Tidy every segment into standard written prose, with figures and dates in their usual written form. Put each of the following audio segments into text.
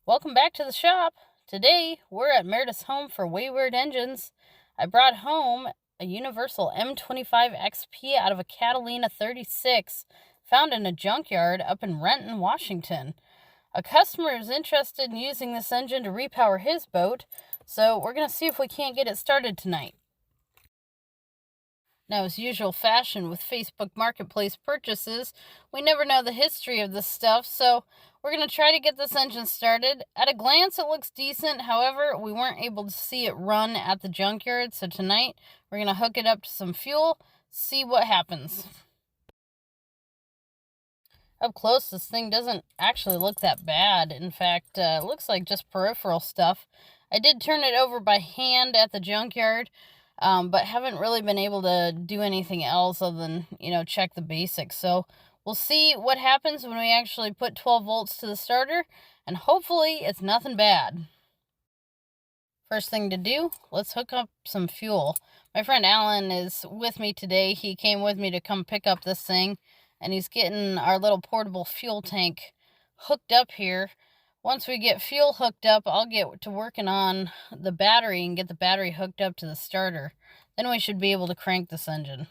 Welcome back to the shop. Today, we're at Meredith's home for Wayward Engines. I brought home a Universal M25XP out of a Catalina 36, found in a junkyard up in Renton, Washington. A customer is interested in using this engine to repower his boat, so we're going to see if we can't get it started tonight. Now, as usual fashion with Facebook Marketplace purchases, we never know the history of this stuff, so we're going to try to get this engine started. At a glance, it looks decent. However, we weren't able to see it run at the junkyard, so tonight we're going to hook it up to some fuel, see what happens. Up close, this thing doesn't actually look that bad. In fact, it looks like just peripheral stuff. I did turn it over by hand at the junkyard, but haven't really been able to do anything else other than, check the basics. So we'll see what happens when we actually put 12 volts to the starter, and hopefully it's nothing bad. First thing to do, let's hook up some fuel. My friend Alan is with me today. He came with me to come pick up this thing, and he's getting our little portable fuel tank hooked up here. Once we get fuel hooked up, I'll get to working on the battery and get the battery hooked up to the starter. Then we should be able to crank this engine.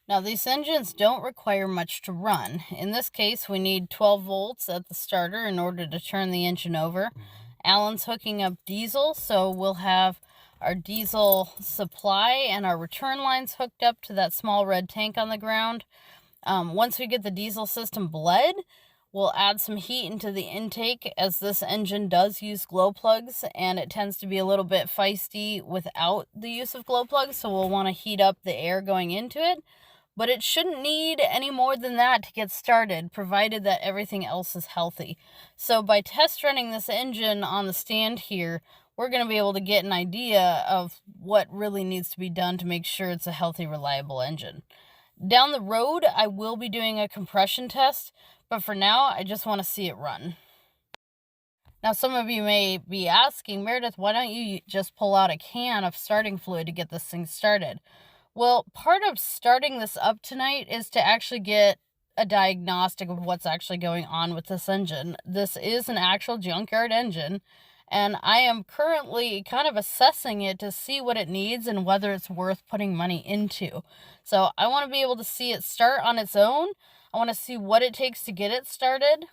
Now, these engines don't require much to run. In this case, we need 12 volts at the starter in order to turn the engine over. Alan's hooking up diesel, so we'll have our diesel supply and our return lines hooked up to that small red tank on the ground. Once we get the diesel system bled, we'll add some heat into the intake, as this engine does use glow plugs and it tends to be a little bit feisty without the use of glow plugs, so we'll want to heat up the air going into it. But it shouldn't need any more than that to get started, provided that everything else is healthy. So by test running this engine on the stand here, we're going to be able to get an idea of what really needs to be done to make sure it's a healthy, reliable engine. Down the road, I will be doing a compression test, but for now, I just want to see it run. Now, some of you may be asking, Meredith, why don't you just pull out a can of starting fluid to get this thing started? Well, part of starting this up tonight is to actually get a diagnostic of what's actually going on with this engine. This is an actual junkyard engine, and I am currently kind of assessing it to see what it needs and whether it's worth putting money into. So I want to be able to see it start on its own. I want to see what it takes to get it started.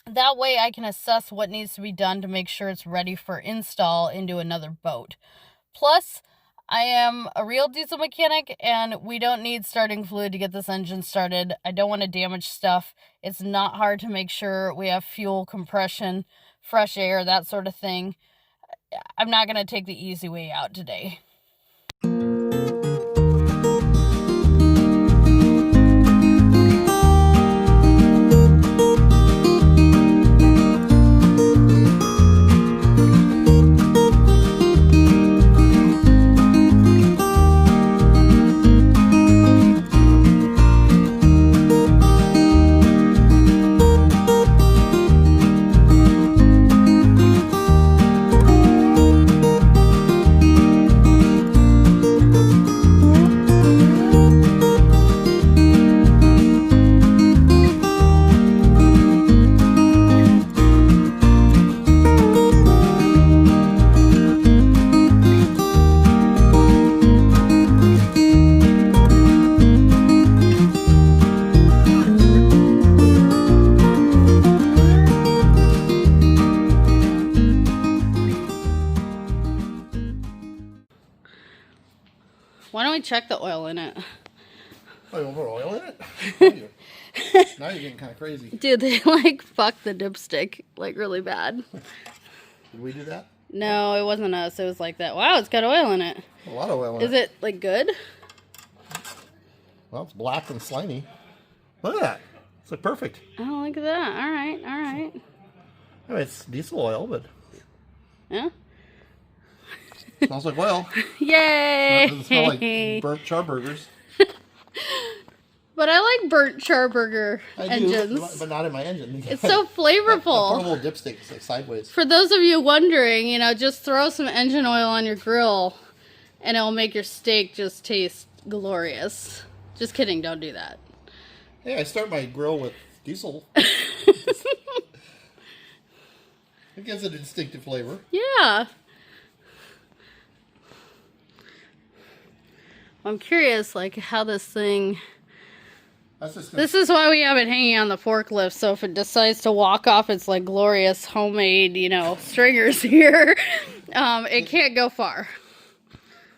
That way I can assess what needs to be done to make sure it's ready for install into another boat. Plus, I am a real diesel mechanic, and we don't need starting fluid to get this engine started. I don't want to damage stuff. It's not hard to make sure we have fuel, compression, fresh air, that sort of thing. I'm not going to take the easy way out today. Why don't we check the oil in it? Oh, you want to put oil in it? Now you're getting kind of crazy. Dude, they fucked the dipstick really bad. Did we do that? No, it wasn't us. It was like that. Wow, it's got oil in it. A lot of oil in it. Is it good? Well, it's black and slimy. Look at that. It's perfect. Oh, look at that. All right. I mean, it's diesel oil, but Yeah. smells like oil. Yay! It doesn't smell like burnt charburgers. But I like burnt charburger engines. Do, but not in my engine. It's so flavorful. Put a little dipstick like sideways. For those of you wondering, just throw some engine oil on your grill, and it'll make your steak just taste glorious. Just kidding, don't do that. Hey, I start my grill with diesel. It gives it a distinctive flavor. Yeah. I'm curious, like, how this thing... This is why we have it hanging on the forklift, so if it decides to walk off its, like, glorious homemade, you know, stringers here, it can't go far.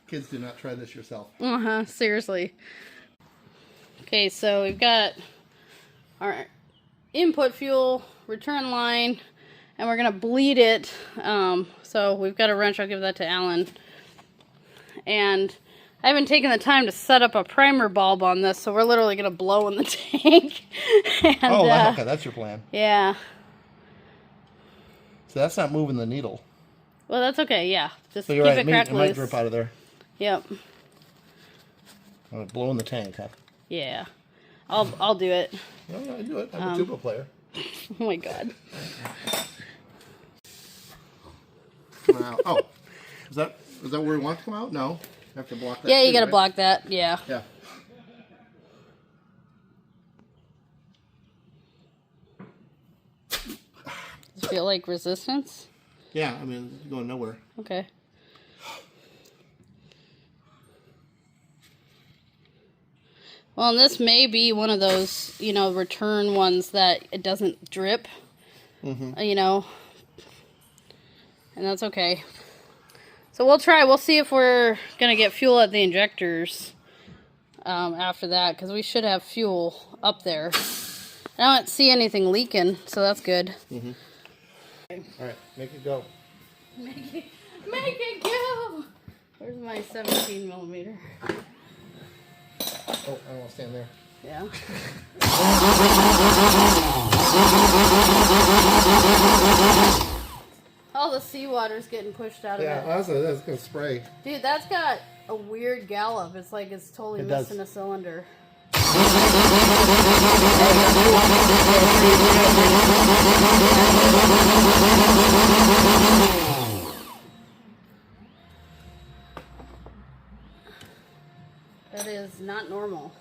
Kids, do not try this yourself. Seriously. Okay, so we've got our input fuel, return line, and we're going to bleed it. So we've got a wrench. I'll give that to Alan. And I haven't taken the time to set up a primer bulb on this, so we're literally going to blow in the tank. And, okay, that's your plan. Yeah. So that's not moving the needle. Well, that's okay, yeah. Just so keep right, it crack it loose. might drip out of there. Yep. Blow in the tank, huh? Yeah. I'll do it. No, I do it. I'm a tuba player. Oh my god. Oh, is that where we want to come out? No, you have to block that. Yeah, you gotta right? block that. Yeah. Yeah. Does it feel like resistance? Yeah, I mean, it's going nowhere. Okay. Well, and this may be one of those, you know, return ones that it doesn't drip, you know, and that's okay. So we'll try. We'll see if we're going to get fuel at the injectors after that, because we should have fuel up there. I don't see anything leaking, so that's good. All right, make it go. Make it go! Where's my 17 millimeter? Oh, I don't want to stand there. Yeah. All the seawater's getting pushed out of it. Yeah, that's going to spray. Dude, that's got a weird gallop. It's like it's totally missing a cylinder. That is not normal.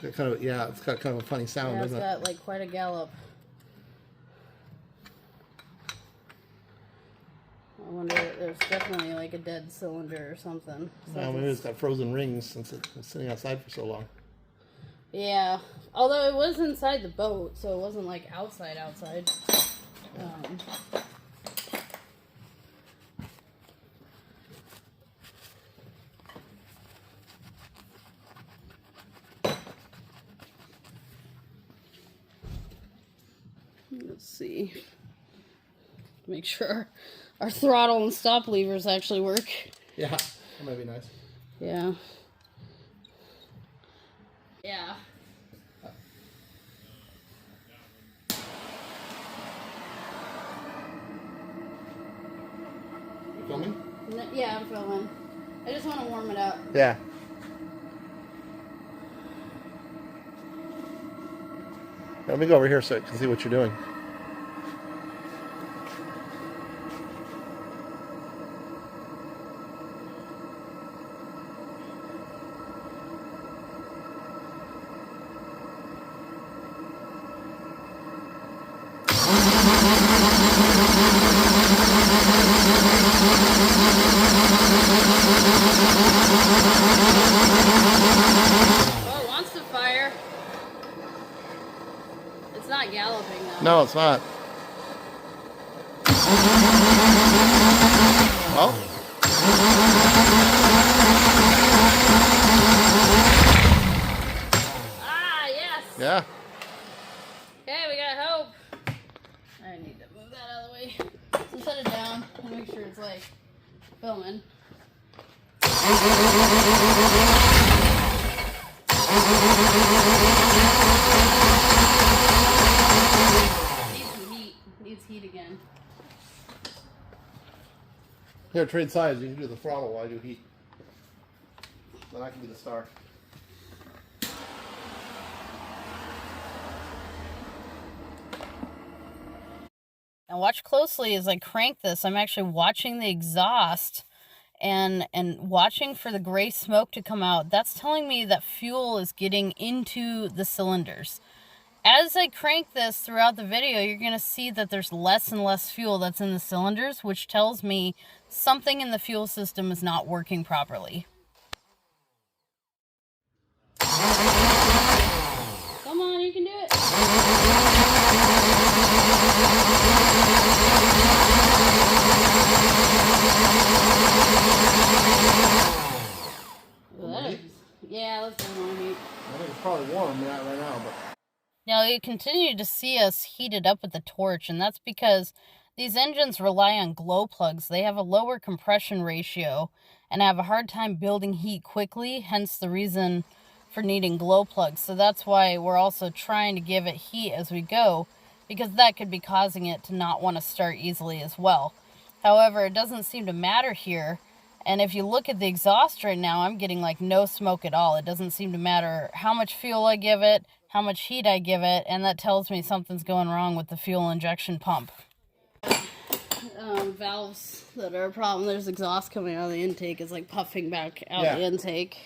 It kind of, yeah, it's got kind of a funny sound, doesn't it? It's got like quite a gallop. I wonder if there's definitely like a dead cylinder or something. Well, maybe it's got frozen rings since it's been sitting outside for so long. Yeah, although it was inside the boat, so it wasn't like outside. Let's see. Make sure our throttle and stop levers actually work. Yeah, that might be nice. Yeah. Yeah. You filming? Yeah, I'm filming. I just want to warm it up. Yeah. Let me go over here so I can see what you're doing. Oh, it wants to fire. It's not galloping though. No, it's not. Well. Ah, yes. Yeah. Okay, we got hope. I need to move that out of the way. So set it down and make sure it's like filming. Needs some heat. Needs heat again. Here, trade sides. You can do the throttle while I do heat. Then I can be the star. Now watch closely as I crank this. I'm actually watching the exhaust and watching for the gray smoke to come out. That's telling me that fuel is getting into the cylinders. As I crank this throughout the video, you're going to see that there's less and less fuel that's in the cylinders, which tells me something in the fuel system is not working properly. Come on, you can do it. Yeah, let's go on heat. I think it's probably warm right now, but... Now, you continue to see us heat it up with the torch, and that's because these engines rely on glow plugs. They have a lower compression ratio and have a hard time building heat quickly, hence the reason for needing glow plugs. So that's why we're also trying to give it heat as we go, because that could be causing it to not want to start easily as well. However, it doesn't seem to matter here. And if you look at the exhaust right now, I'm getting like no smoke at all. It doesn't seem to matter how much fuel I give it, how much heat I give it, and that tells me something's going wrong with the fuel injection pump. Valves that are a problem. There's exhaust coming out of the intake. It's like puffing back out the intake.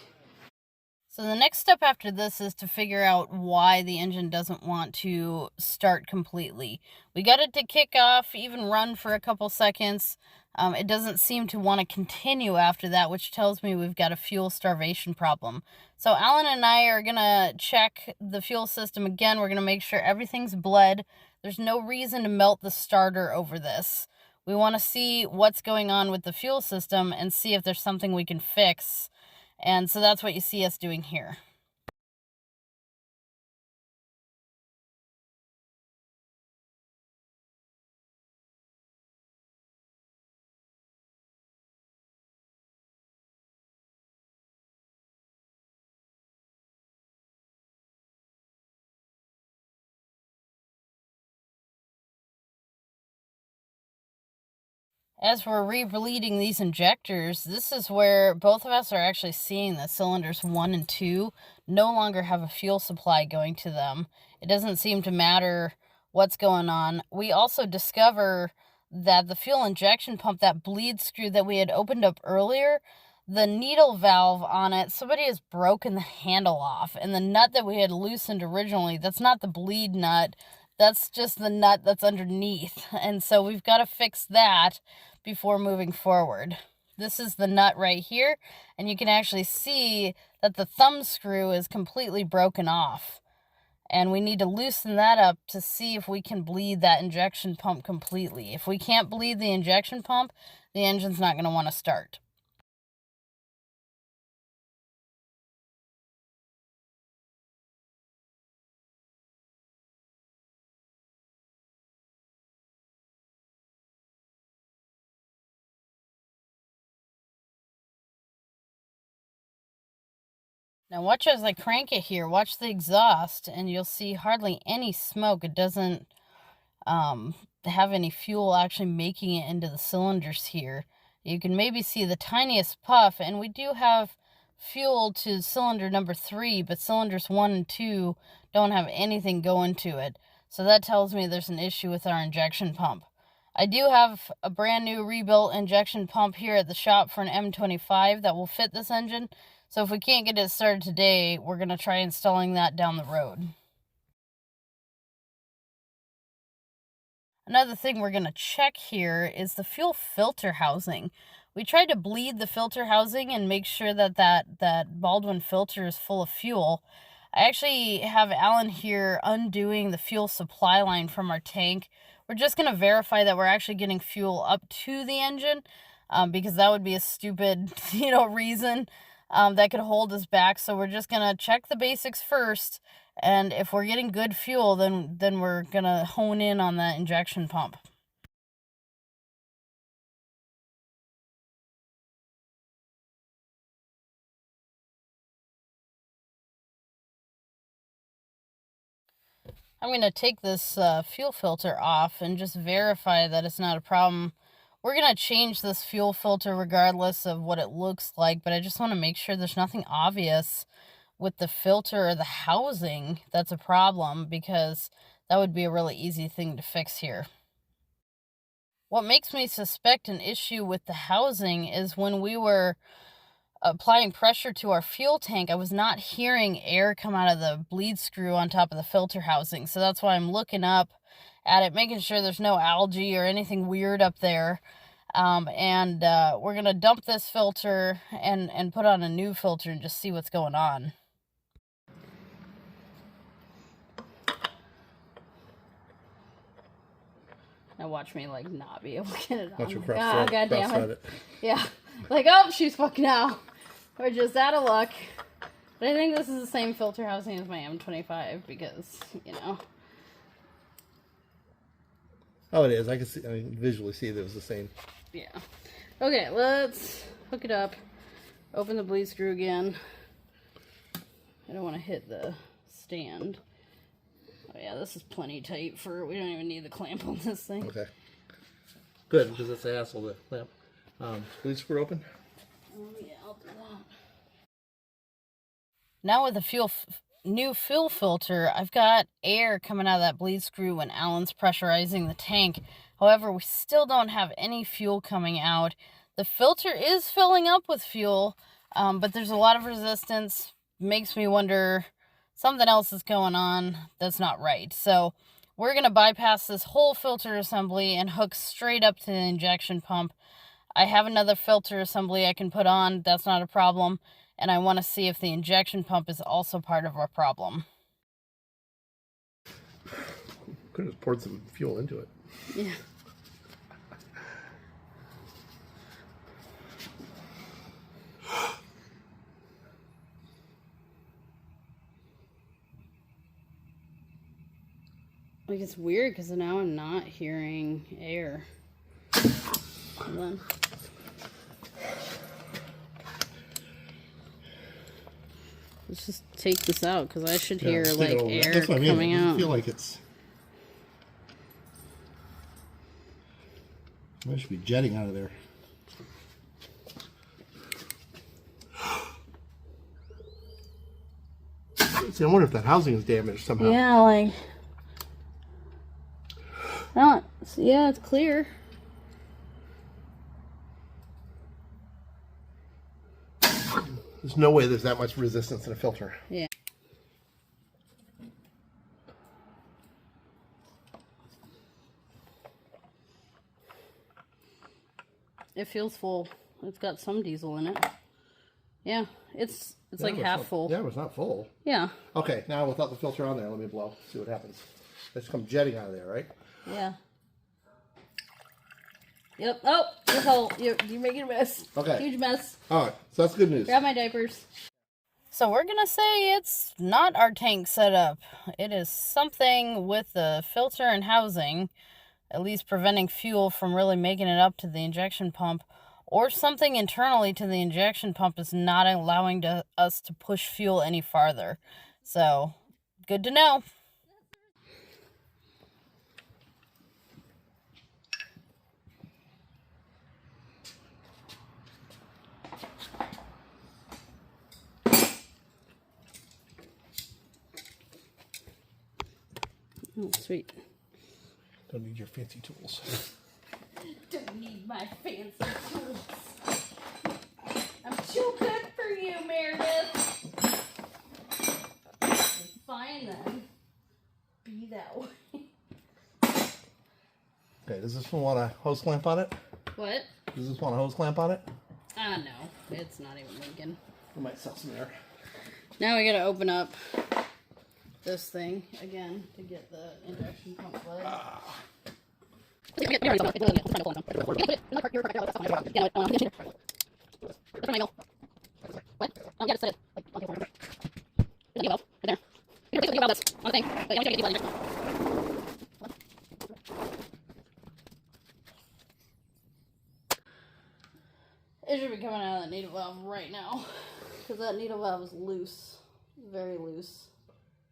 So the next step after this is to figure out why the engine doesn't want to start completely. We got it to kick off, even run for a couple seconds. It doesn't seem to want to continue after that, which tells me we've got a fuel starvation problem. So Alan and I are going to check the fuel system again. We're going to make sure everything's bled. There's no reason to melt the starter over this. We want to see what's going on with the fuel system and see if there's something we can fix. And so that's what you see us doing here. As we're rebleeding these injectors, this is where both of us are actually seeing that cylinders 1 and 2 no longer have a fuel supply going to them. It doesn't seem to matter what's going on. We also discover that the fuel injection pump, that bleed screw that we had opened up earlier, the needle valve on it, somebody has broken the handle off. And the nut that we had loosened originally, that's not the bleed nut. That's just the nut that's underneath. And so we've got to fix that before moving forward. This is the nut right here, and you can actually see that the thumb screw is completely broken off. And we need to loosen that up to see if we can bleed that injection pump completely. If we can't bleed the injection pump, the engine's not going to want to start. Now watch as I crank it here. Watch the exhaust, and you'll see hardly any smoke. It doesn't have any fuel actually making it into the cylinders here. You can maybe see the tiniest puff, and we do have fuel to cylinder number 3, but cylinders 1 and 2 don't have anything going to it. So that tells me there's an issue with our injection pump. I do have a brand new rebuilt injection pump here at the shop for an M25 that will fit this engine. So if we can't get it started today, we're going to try installing that down the road. Another thing we're going to check here is the fuel filter housing. We tried to bleed the filter housing and make sure that Baldwin filter is full of fuel. I actually have Alan here undoing the fuel supply line from our tank. We're just going to verify that we're actually getting fuel up to the engine, because that would be a stupid, reason that could hold us back. So we're just going to check the basics first. And if we're getting good fuel, then we're going to hone in on that injection pump. I'm going to take this fuel filter off and just verify that it's not a problem. We're going to change this fuel filter regardless of what it looks like, but I just want to make sure there's nothing obvious with the filter or the housing that's a problem, because that would be a really easy thing to fix here. What makes me suspect an issue with the housing is when we were applying pressure to our fuel tank, I was not hearing air come out of the bleed screw on top of the filter housing. So that's why I'm looking up at it, making sure there's no algae or anything weird up there. We're going to dump this filter and put on a new filter and just see what's going on. Now watch me, like, not be able to get it on. Watch your cross God damn it. it. Yeah. Like, oh, she's fucking out. We're just out of luck. But I think this is the same filter housing as my M25 because, you know. Oh, it is. I can visually see that it was the same. Yeah. Okay, let's hook it up. Open the bleed screw again. I don't want to hit the stand. Oh yeah, this is plenty tight for, we don't even need the clamp on this thing. Okay. Good, because it's the asshole, the clamp. Bleed screw open? Yeah, I'll do that. Now with the new fuel filter, I've got air coming out of that bleed screw when Alan's pressurizing the tank. However, we still don't have any fuel coming out. The filter is filling up with fuel, but there's a lot of resistance. Makes me wonder something else is going on that's not right. So we're going to bypass this whole filter assembly and hook straight up to the injection pump. I have another filter assembly I can put on. That's not a problem. And I want to see if the injection pump is also part of our problem. Could have poured some fuel into it. Yeah. Like, it's weird because now I'm not hearing air. Hold on. Let's just take this out because I should hear like air coming out. I feel like it should be jetting out of there. See, I wonder if that housing is damaged somehow. Yeah, like. Oh, yeah, it's clear. There's no way there's that much resistance in a filter. Yeah. It feels full. It's got some diesel in it. Yeah, it's like half full. Yeah, it's not full. Yeah. Okay, now without the filter on there, let me blow. See what happens. It's come jetting out of there, right? Yeah. Yep. Oh, this hole. You're making a mess. Okay. Huge mess. All right, so that's good news. Grab my diapers. So we're going to say it's not our tank setup. It is something with the filter and housing, at least preventing fuel from really making it up to the injection pump, or something internally to the injection pump is not allowing us to push fuel any farther. So, good to know. Oh, sweet. Don't need your fancy tools. Don't need my fancy tools. I'm too good for you, Meredith. Fine then. Be that way. Okay, does this one want a hose clamp on it? What? Does this want a hose clamp on it? No. It's not even leaking. We might sell some air. Now we gotta open up this thing again to get the injection pump plug. What? Oh, yeah, just set it. It should be coming out of that needle valve right now. Because that needle valve is loose. Very loose.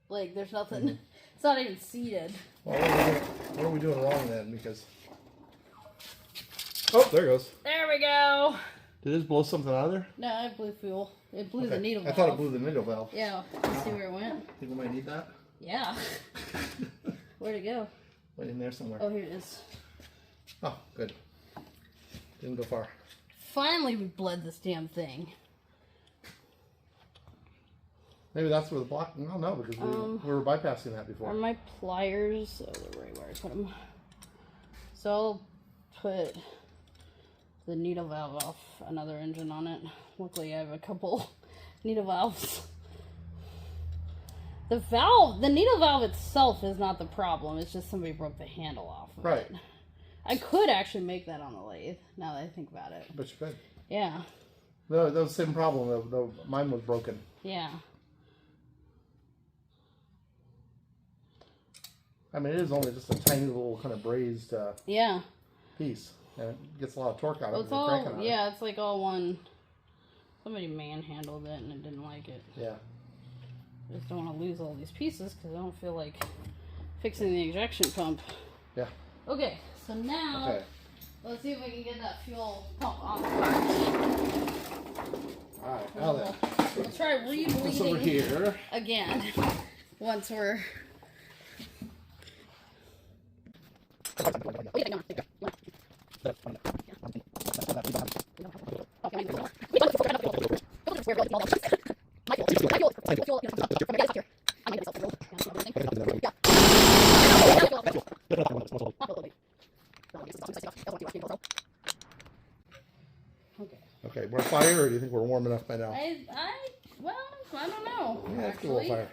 Like, there's nothing. It's not even seated. Well, what are we doing wrong then? Because. Oh, there it goes. There we go. Did this blow something out of there? No, it blew fuel. It blew the needle valve. I thought it blew the needle valve. Yeah. Let's see where it went. Think we might need that? Yeah. Where'd it go? Went in there somewhere. Oh, here it is. Oh, good. Didn't go far. Finally, we bled this damn thing. Maybe that's where the block. No, because we were bypassing that before. Are my pliers? Oh, they're right where I put them. So I'll put the needle valve off another engine on it. Luckily, I have a couple needle valves. The needle valve itself is not the problem. It's just somebody broke the handle off of it. I could actually make that on the lathe, now that I think about it. But you could. Yeah. No, that was the same problem, though mine was broken. Yeah. I mean, it is only just a tiny little kind of brazed piece. And it gets a lot of torque out of it. It's like all one. Somebody manhandled it and it didn't like it. Yeah. I just don't want to lose all these pieces because I don't feel like fixing the injection pump. Yeah. Okay, so now let's see if we can get that fuel pump on the car. Alright, now then. We'll try rebleeding over here again once we're... Okay, more fire, or do you think we're warm enough by now? Well, I don't know. Yeah, let's do a little fire.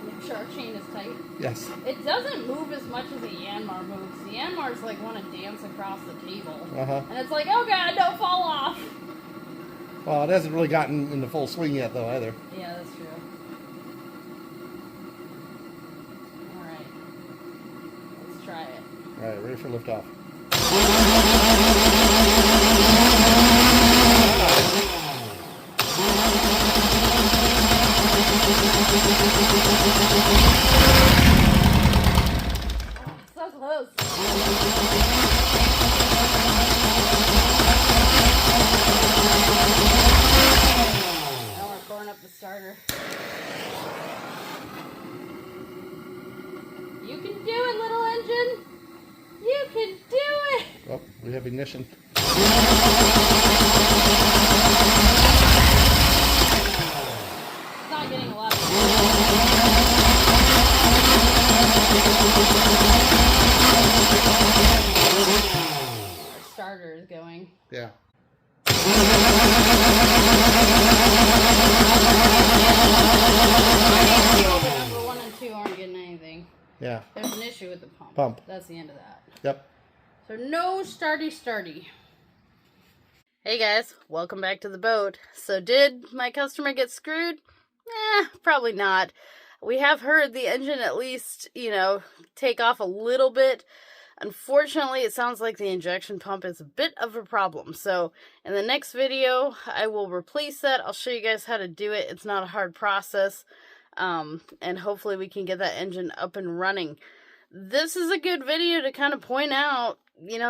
Make sure our chain is tight. Yes. It doesn't move as much as the Yanmar moves. The Yanmar's like want to dance across the table. And it's like, oh god, don't fall off. Well, it hasn't really gotten into full swing yet, though, either. Yeah, that's true. Alright. Let's try it. Alright, ready for liftoff. So close. Now we're pouring up the starter. You can do it, little engine. You can do it. Oh, we have ignition. It's not getting a lot of Our starter is going. Yeah. Number 1 and 2 aren't getting anything. Yeah. There's an issue with the pump. That's the end of that. Yep. So no starty. Hey guys, welcome back to the boat. So did my customer get screwed? Probably not. We have heard the engine at least, take off a little bit. Unfortunately, it sounds like the injection pump is a bit of a problem. So in the next video, I will replace that. I'll show you guys how to do it. It's not a hard process. And hopefully we can get that engine up and running. This is a good video to kind of point out,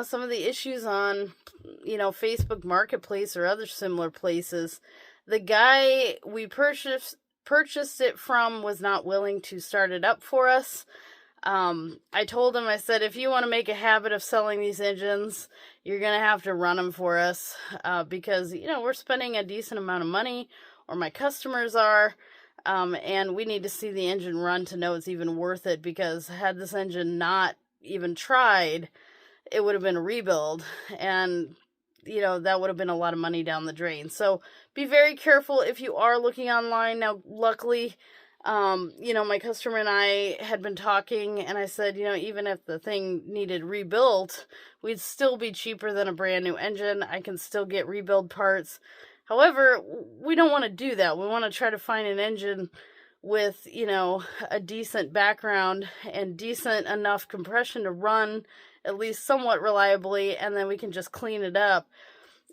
some of the issues on, Facebook Marketplace or other similar places. The guy we purchased it from was not willing to start it up for us. I told him, I said, if you want to make a habit of selling these engines, you're going to have to run them for us, because, we're spending a decent amount of money, or my customers are, and we need to see the engine run to know it's even worth it, because had this engine not even tried, it would have been a rebuild, and, that would have been a lot of money down the drain. So be very careful if you are looking online. Now, luckily, my customer and I had been talking, and I said, even if the thing needed rebuilt, we'd still be cheaper than a brand new engine. I can still get rebuild parts. However, we don't want to do that. We want to try to find an engine with, a decent background and decent enough compression to run at least somewhat reliably, and then we can just clean it up.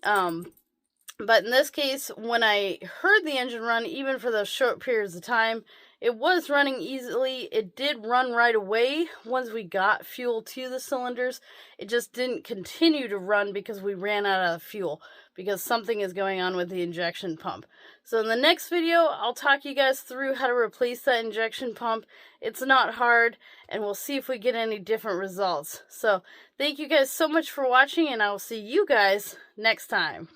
But in this case, when I heard the engine run, even for those short periods of time, it was running easily. It did run right away once we got fuel to the cylinders. It just didn't continue to run because we ran out of fuel, because something is going on with the injection pump. So in the next video, I'll talk you guys through how to replace that injection pump. It's not hard, and we'll see if we get any different results. So thank you guys so much for watching, and I will see you guys next time.